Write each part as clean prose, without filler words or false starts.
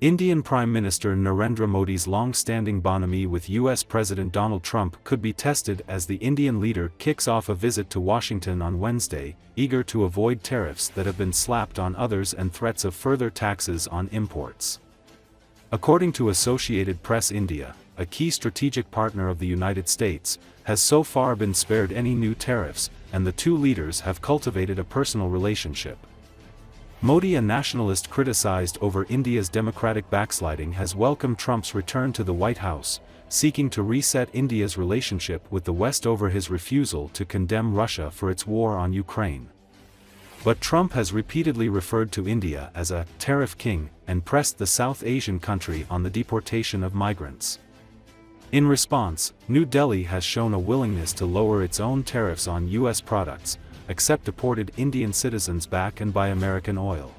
Indian Prime Minister Narendra Modi's long-standing bonhomie with US President Donald Trump could be tested as the Indian leader kicks off a visit to Washington on Wednesday, eager to avoid tariffs that have been slapped on others and threats of further taxes on imports. According to Associated Press, India, a key strategic partner of the United States, has so far been spared any new tariffs, and the two leaders have cultivated a personal relationship. Modi, a nationalist criticized over India's democratic backsliding, has welcomed Trump's return to the White House, seeking to reset India's relationship with the West over his refusal to condemn Russia for its war on Ukraine. But Trump has repeatedly referred to India as a tariff king and pressed the South Asian country on the deportation of migrants. In response, New Delhi has shown a willingness to lower its own tariffs on U.S. products, accept deported Indian citizens back and buy American oil.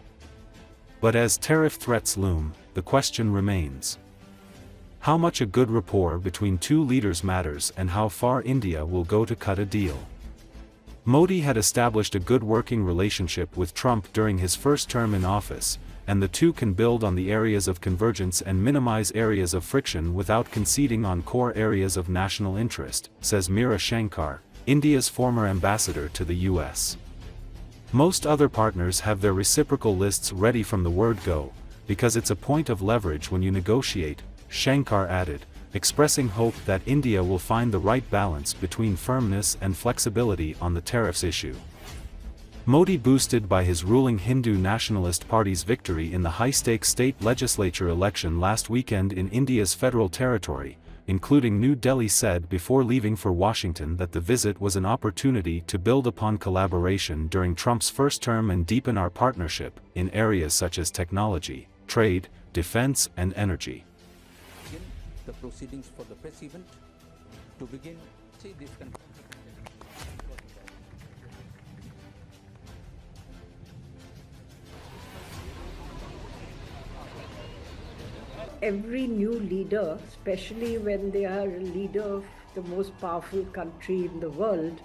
But as tariff threats loom, the question remains: how much a good rapport between two leaders matters and how far India will go to cut a deal. Modi had established a good working relationship with Trump during his first term in office, and the two can build on the areas of convergence and minimize areas of friction without conceding on core areas of national interest, says Meera Shankar, India's former ambassador to the US. Most other partners have their reciprocal lists ready from the word go, because it's a point of leverage when you negotiate, Shankar added, expressing hope that India will find the right balance between firmness and flexibility on the tariffs issue. Modi, boosted by his ruling Hindu Nationalist Party's victory in the high-stakes state legislature election last weekend in India's federal territory, including New Delhi, said before leaving for Washington that the visit was an opportunity to build upon collaboration during Trump's first term and deepen our partnership in areas such as technology, trade, defense, and energy. The proceedings for the press event. To begin, see this. Every new leader, especially when they are a leader of the most powerful country in the world,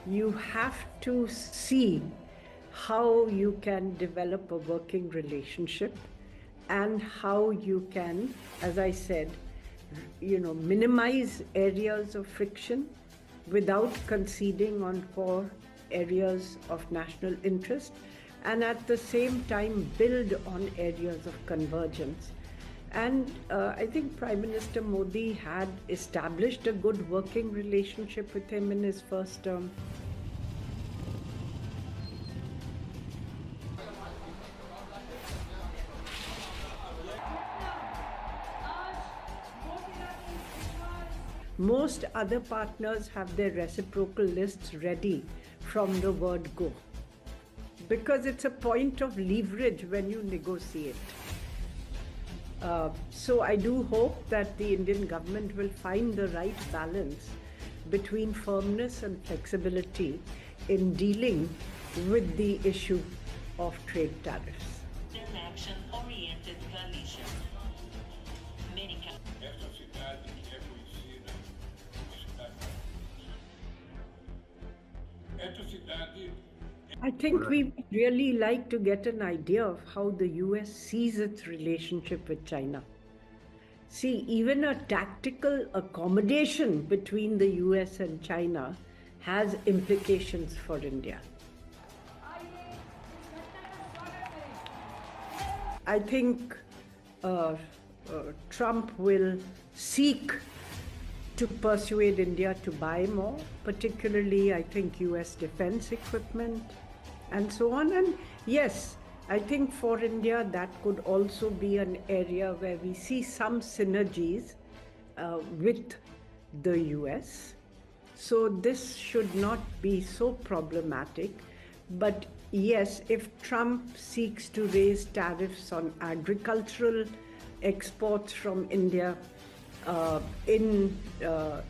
you have to see how you can develop a working relationship and how you can, as I said, minimize areas of friction without conceding on core areas of national interest, and at the same time build on areas of convergence. And I think Prime Minister Modi had established a good working relationship with him in his first term. Most other partners have their reciprocal lists ready from the word go, because it's a point of leverage when you negotiate. So I do hope that the Indian government will find the right balance between firmness and flexibility in dealing with the issue of trade tariffs. Action-oriented coalition. Many I think we really like to get an idea of how the US sees its relationship with China. See, even a tactical accommodation between the US and China has implications for India. I think Trump will seek to persuade India to buy more, particularly, I think, US defense equipment and so on. And yes, I think for India that could also be an area where we see some synergies with the US. So this should not be so problematic. But yes, if Trump seeks to raise tariffs on agricultural exports from India,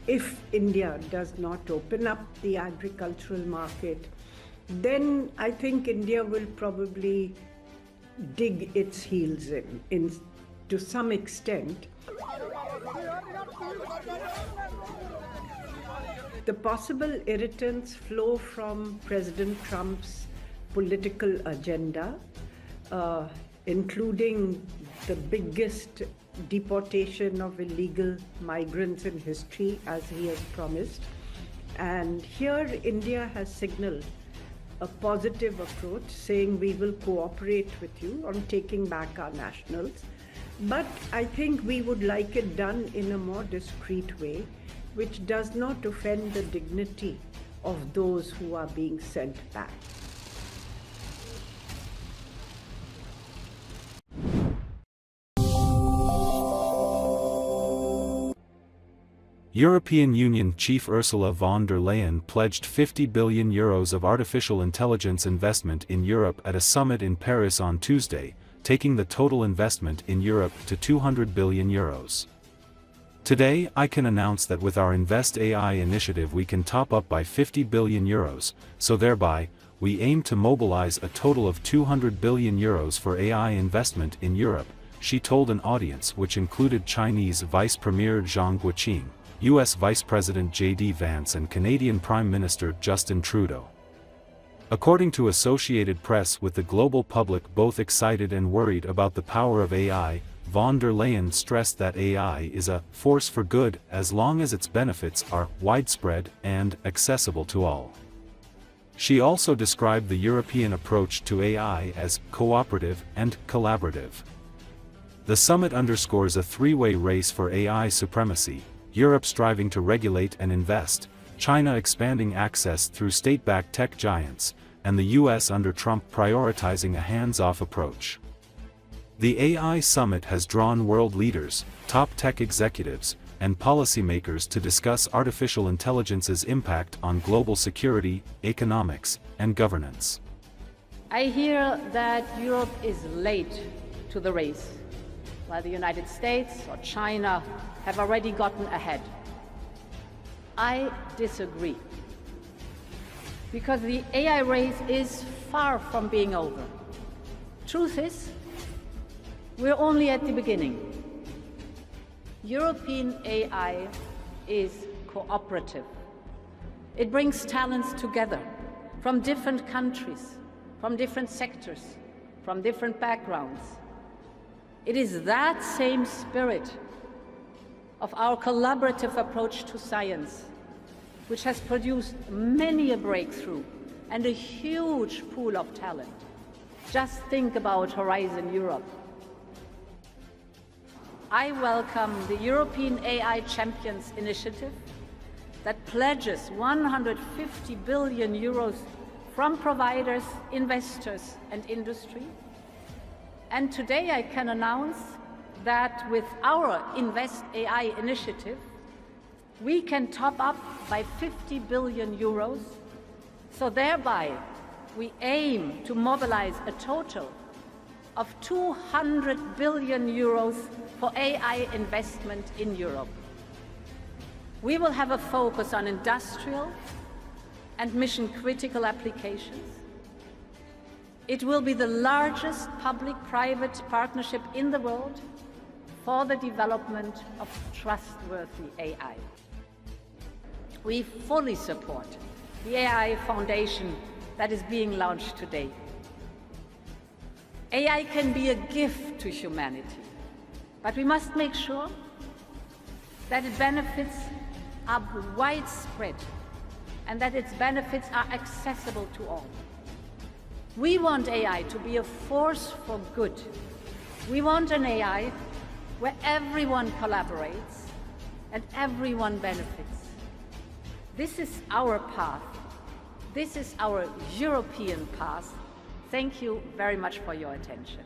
if India does not open up the agricultural market, then I think India will probably dig its heels in to some extent. The possible irritants flow from President Trump's political agenda. including the biggest deportation of illegal migrants in history, as he has promised. And here India has signaled a positive approach, saying we will cooperate with you on taking back our nationals. But I think we would like it done in a more discreet way, which does not offend the dignity of those who are being sent back. European Union Chief Ursula von der Leyen pledged €50 billion of artificial intelligence investment in Europe at a summit in Paris on Tuesday, taking the total investment in Europe to €200 billion. Today, I can announce that with our Invest AI initiative we can top up by €50 billion, so thereby, we aim to mobilize a total of €200 billion for AI investment in Europe, she told an audience which included Chinese Vice Premier Zhang Guoqing, US Vice President J.D. Vance and Canadian Prime Minister Justin Trudeau. According to Associated Press, with the global public both excited and worried about the power of AI, von der Leyen stressed that AI is a force for good as long as its benefits are widespread and accessible to all. She also described the European approach to AI as cooperative and collaborative. The summit underscores a three-way race for AI supremacy: Europe striving to regulate and invest, China expanding access through state-backed tech giants, and the US under Trump prioritizing a hands-off approach. The AI summit has drawn world leaders, top tech executives, and policymakers to discuss artificial intelligence's impact on global security, economics, and governance. I hear that Europe is late to the race, while the United States or China have already gotten ahead. I disagree, because the AI race is far from being over. Truth is, we're only at the beginning. European AI is cooperative. It brings talents together from different countries, from different sectors, from different backgrounds. It is that same spirit of our collaborative approach to science which has produced many a breakthrough and a huge pool of talent. Just think about Horizon Europe. I welcome the European AI Champions initiative that pledges 150 billion euros from providers, investors, and industry. And today I can announce that with our Invest AI initiative, we can top up by 50 billion euros. So thereby, we aim to mobilize a total of 200 billion euros for AI investment in Europe. We will have a focus on industrial and mission-critical applications. It will be the largest public-private partnership in the world for the development of trustworthy AI. We fully support the AI Foundation that is being launched today. AI can be a gift to humanity, but we must make sure that its benefits are widespread and that its benefits are accessible to all. We want AI to be a force for good. We want an AI where everyone collaborates and everyone benefits. This is our path. This is our European path. Thank you very much for your attention.